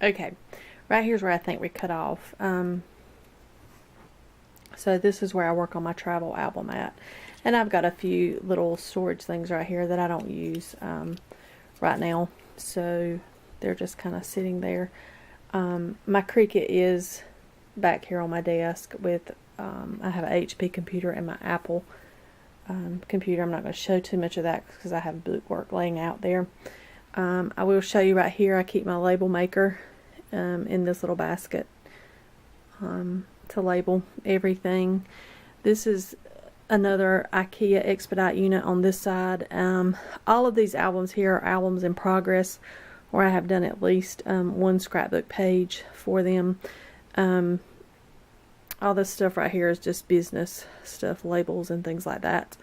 Okay, right here's where I think we cut off. So this is where I work on my travel album at. And I've got a few little storage things right here that I don't use right now. So they're just kind of sitting there. My Cricut is back here on my desk with, I have an HP computer and my Apple computer. I'm not going to show too much of that because I have bookwork laying out there. I will show you right here, I keep my label maker in this little basket to label everything. This is another IKEA Expedite unit on this side. All of these albums here are albums in progress, or I have done at least one scrapbook page for them. All this stuff right here is just business stuff, labels and things like that.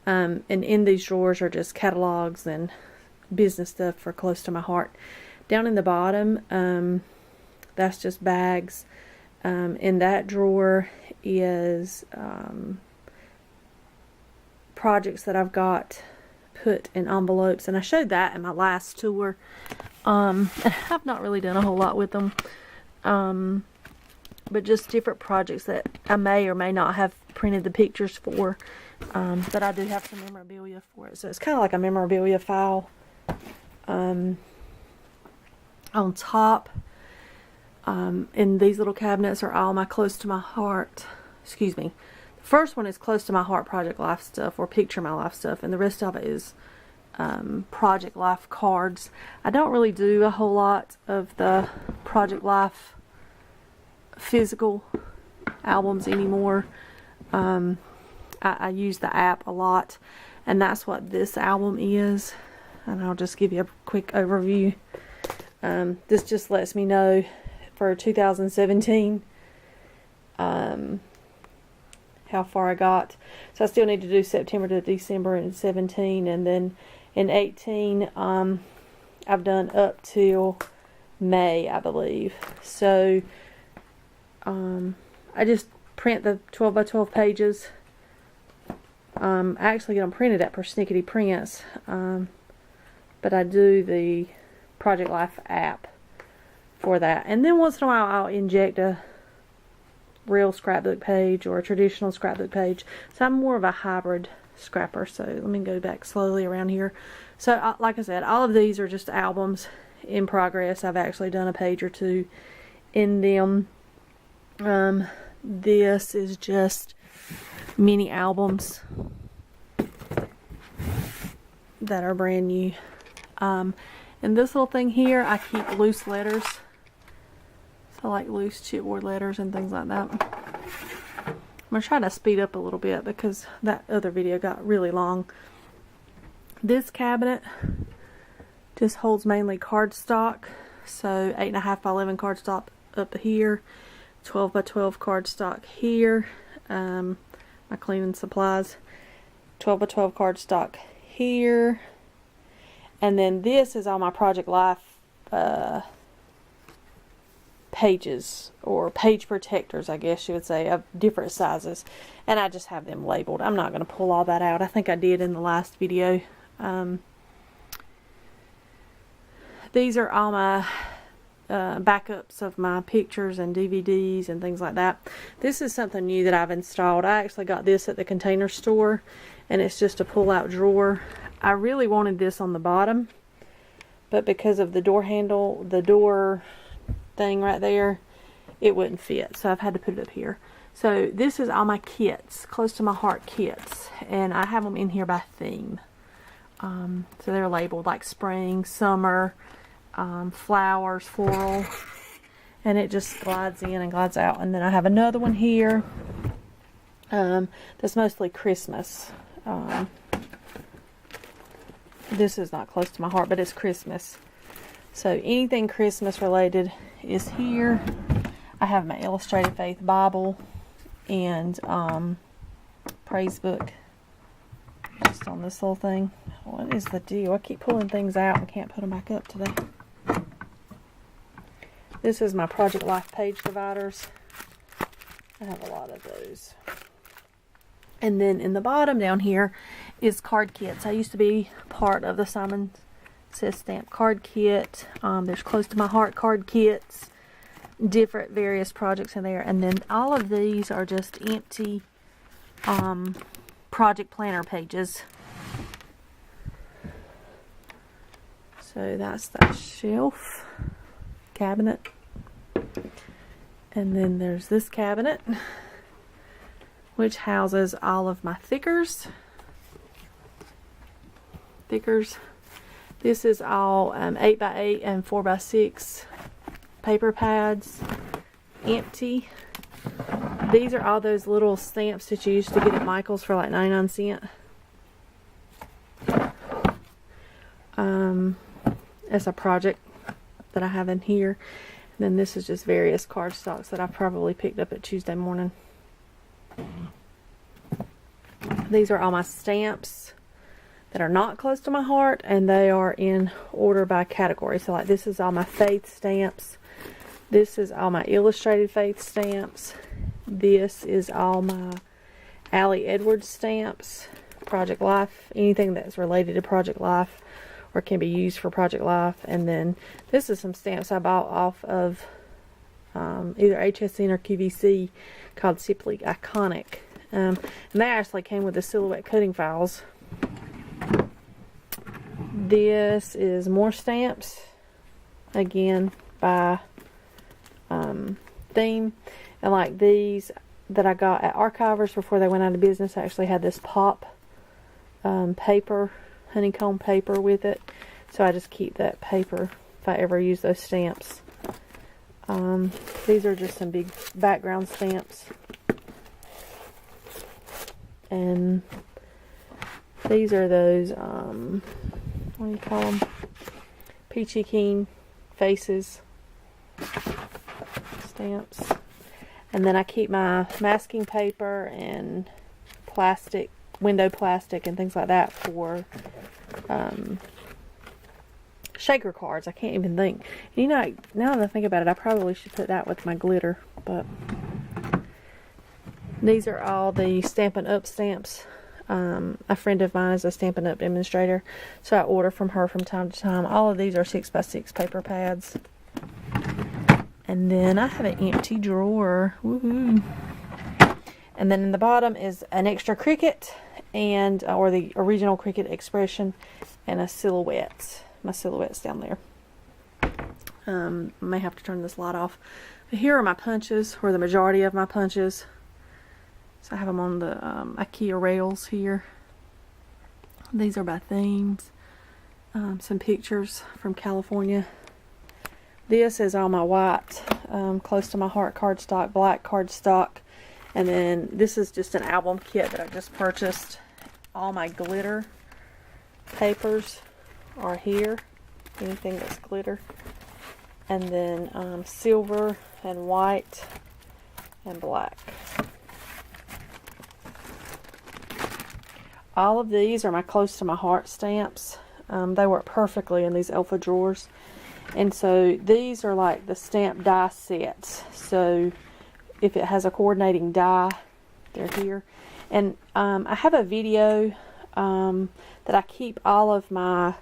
And in these drawers are just catalogs and business stuff for close to my heart. Down in the bottom, that's just bags. In that drawer is projects that I've got put in envelopes, and I showed that in my last tour. I've not really done a whole lot with them, but just different projects that I may or may not have printed the pictures for, but I do have some memorabilia for it, so it's kind of like a memorabilia file. On top, in these little cabinets are all my close to my heart, excuse me, the first one is close to my heart project life stuff, or picture my life stuff, and the rest of it is project life cards. I don't really do a whole lot of the project life physical albums anymore. I use the app a lot, and that's what this album is, and I'll just give you a quick overview. This just lets me know for 2017 how far I got. So I still need to do September to December in 17, and then in 18 I've done up till May, I believe. So I just print the 12 by 12 pages. I actually get them printed at Persnickety Prints, but I do the Project Life app for that, and then once in a while I'll inject a real scrapbook page or a traditional scrapbook page. So I'm more of a hybrid scrapper. So let me go back slowly around here. So like I said, all of these are just albums in progress. I've actually done a page or two in them. This is just mini albums that are brand new. And this little thing here, I keep loose letters. So like loose chipboard letters and things like that. I'm going to try to speed up a little bit because that other video got really long. This cabinet just holds mainly cardstock. So 8.5 by 11 cardstock up here. 12 by 12 cardstock here. My cleaning supplies. 12 by 12 cardstock here. And then this is all my Project Life pages, or page protectors, I guess you would say, of different sizes. And I just have them labeled. I'm not going to pull all that out. I think I did in the last video. These are all my backups of my pictures and DVDs and things like that. This is something new that I've installed. I actually got this at the Container Store, and it's just a pull-out drawer. I really wanted this on the bottom, but because of the door handle, the door thing right there, it wouldn't fit, so I've had to put it up here. So this is all my kits, close to my heart kits, and I have them in here by theme. So they're labeled like spring, summer, flowers, floral, and it just glides in and glides out. And then I have another one here that's mostly Christmas. This is not close to my heart, but it's Christmas. So anything Christmas related is here. I have my Illustrated Faith Bible and praise book just on this little thing. What is the deal? I keep pulling things out and can't put them back up today. This is my Project Life page dividers. I have a lot of those. And then in the bottom down here is card kits. I used to be part of the It says stamp card kit. There's close to my heart card kits, different various projects in there, and then all of these are just empty project planner pages. So that's that shelf cabinet, and then there's this cabinet which houses all of my thickers. This is all 8x8 and 4x6 paper pads, empty. These are all those little stamps that you used to get at Michael's for like 99 cents. It's a project that I have in here. And then this is just various cardstocks that I probably picked up at Tuesday morning. These are all my stamps that are not close to my heart, and they are in order by category. So like this is all my faith stamps. This is all my illustrated faith stamps. This is all my Allie Edwards stamps, Project Life, anything that's related to Project Life or can be used for Project Life. And then this is some stamps I bought off of either HSN or QVC called Simply Iconic. And they actually came with the silhouette cutting files. This is more stamps, again by theme, and like these that I got at Archivers before they went out of business actually had this pop paper, honeycomb paper with it, so I just keep that paper if I ever use those stamps. These are just some big background stamps, and these are those what do you call them, Peachy Keen faces stamps. And then I keep my masking paper and plastic, window plastic and things like that for shaker cards. I can't even think. You know, now that I think about it, I probably should put that with my glitter. But these are all the Stampin' Up stamps. A friend of mine is a Stampin' Up demonstrator, so I order from her from time to time. All of these are 6x6 paper pads. And then I have an empty drawer. Woohoo! And then in the bottom is an extra Cricut, and or the original Cricut Expression, and a silhouette. My silhouette's down there. I may have to turn this light off. But here are my punches, or the majority of my punches. So I have them on the IKEA rails here. These are by themes. Some pictures from California. This is all my white, close to my heart cardstock, black cardstock. And then this is just an album kit that I just purchased. All my glitter papers are here. Anything that's glitter. And then silver and white and black. All of these are my close to my heart stamps. They work perfectly in these Elfa drawers. And so these are like the stamp die sets. So if it has a coordinating die, they're here. And I have a video that I keep all of my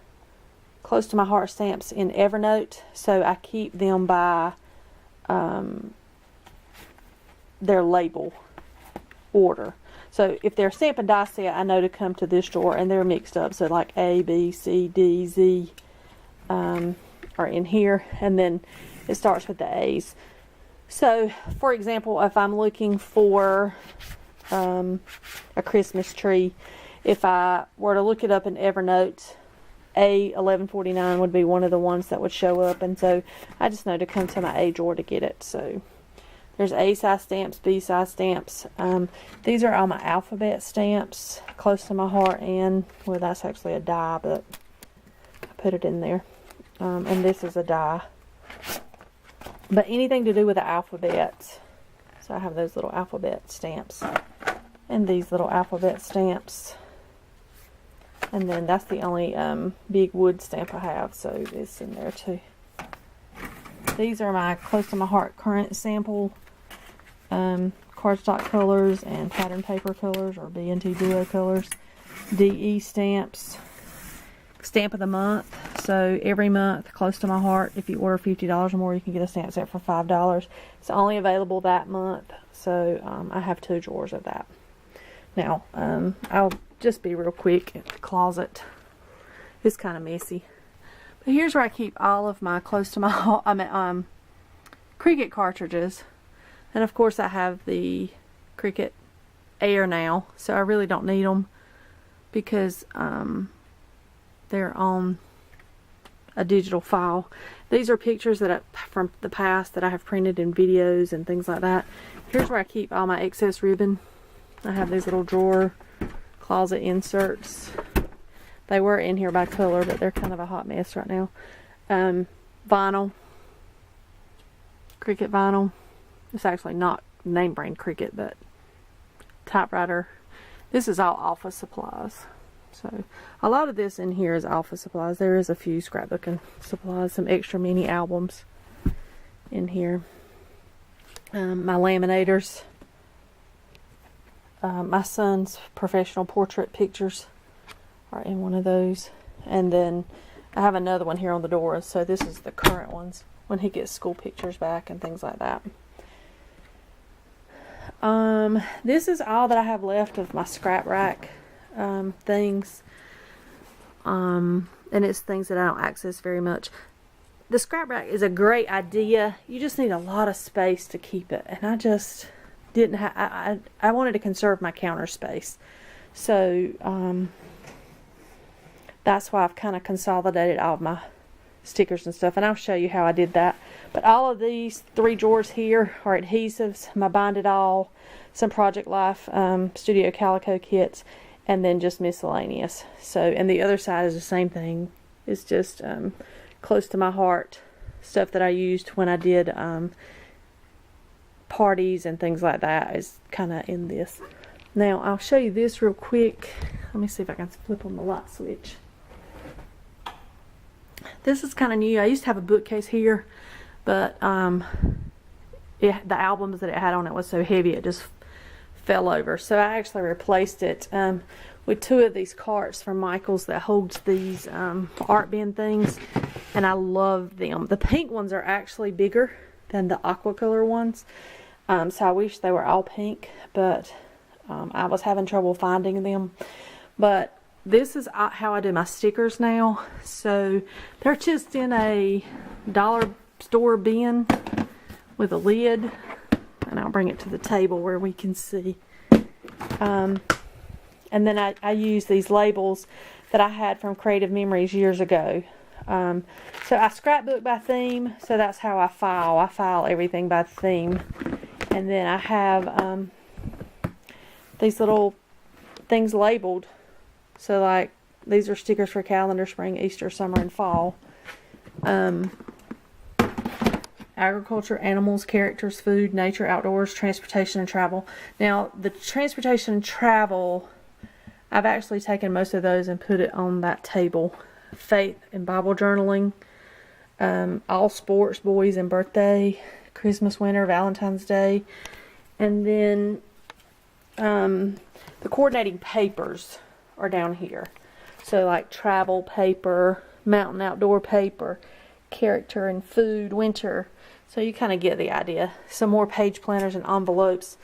close to my heart stamps in Evernote. So I keep them by their label order. So if they're stamp and die set, I know to come to this drawer, and they're mixed up. So like A, B, C, D, Z are in here, and then it starts with the A's. So for example, if I'm looking for a Christmas tree, if I were to look it up in Evernote, A1149 would be one of the ones that would show up, and so I just know to come to my A drawer to get it. So there's A size stamps, B size stamps. These are all my alphabet stamps, close to my heart, and well, that's actually a die, but I put it in there. And this is a die. But anything to do with the alphabet. So I have those little alphabet stamps. And these little alphabet stamps. And then that's the only big wood stamp I have, so it's in there too. These are my close to my heart current sample cardstock colors and pattern paper colors, or B&T Duo colors. DE stamps. Stamp of the month. So every month, close to my heart, if you order $50 or more, you can get a stamp set for $5. It's only available that month, so I have 2 drawers of that. Now, I'll just be real quick at the closet. It's kind of messy. But here's where I keep all of my close to my heart, Cricut cartridges. And of course I have the Cricut Air now, so I really don't need them because they're on a digital file. These are pictures that from the past that I have printed in videos and things like that. Here's where I keep all my excess ribbon. I have these little drawer closet inserts. They were in here by color, but they're kind of a hot mess right now. Vinyl, Cricut vinyl. It's actually not name brand Cricut, but typewriter. This is all office supplies. So a lot of this in here is office supplies. There is a few scrapbooking supplies, some extra mini albums in here. My laminators. My son's professional portrait pictures are in one of those. And then I have another one here on the door. So this is the current ones when he gets school pictures back and things like that. This is all that I have left of my scrap rack things. And it's things that I don't access very much. The scrap rack is a great idea. You just need a lot of space to keep it. And I just didn't have, I wanted to conserve my counter space. So, that's why I've kind of consolidated all of my stickers and stuff. And I'll show you how I did that. But all of these 3 drawers here are adhesives, my Bind It All, some Project Life Studio Calico kits, and then just miscellaneous. So, and the other side is the same thing. It's just close to my heart stuff that I used when I did parties and things like that is kind of in this. Now, I'll show you this real quick. Let me see if I can flip on the light switch. This is kind of new. I used to have a bookcase here, but the albums that it had on it was so heavy it just fell over. So I actually replaced it with 2 of these carts from Michael's that holds these art bin things, and I love them. The pink ones are actually bigger than the aqua color ones, so I wish they were all pink, but I was having trouble finding them. But this is how I do my stickers now. So they're just in a dollar store bin with a lid, and I'll bring it to the table where we can see. And then I use these labels that I had from Creative Memories years ago. So I scrapbook by theme, so that's how I file. I file everything by theme. And then I have these little things labeled. So like these are stickers for calendar, spring, Easter, summer, and fall. Agriculture, animals, characters, food, nature, outdoors, transportation, and travel. Now the transportation and travel, I've actually taken most of those and put it on that table. Faith and Bible journaling, all sports, boys and birthday, Christmas, winter, Valentine's Day, and then the coordinating papers are down here. So like travel paper, mountain outdoor paper, character and food, winter. So you kind of get the idea. Some more page planners and envelopes.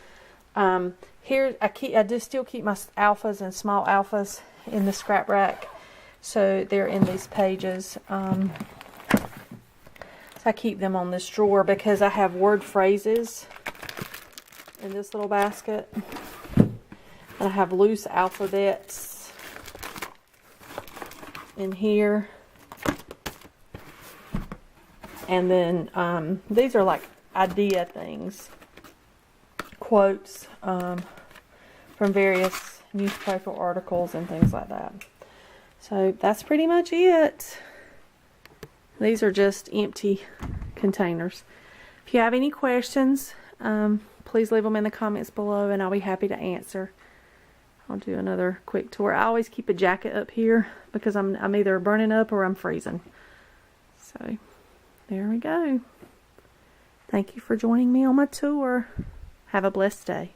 Here I do still keep my alphas and small alphas in the scrap rack. So they're in these pages. So I keep them on this drawer because I have word phrases in this little basket. And I have loose alphabets in here. And then these are like idea things. Quotes from various newspaper articles and things like that. So that's pretty much it. These are just empty containers. If you have any questions, please leave them in the comments below and I'll be happy to answer. I'll do another quick tour. I always keep a jacket up here because I'm either burning up or I'm freezing. So there we go. Thank you for joining me on my tour. Have a blessed day.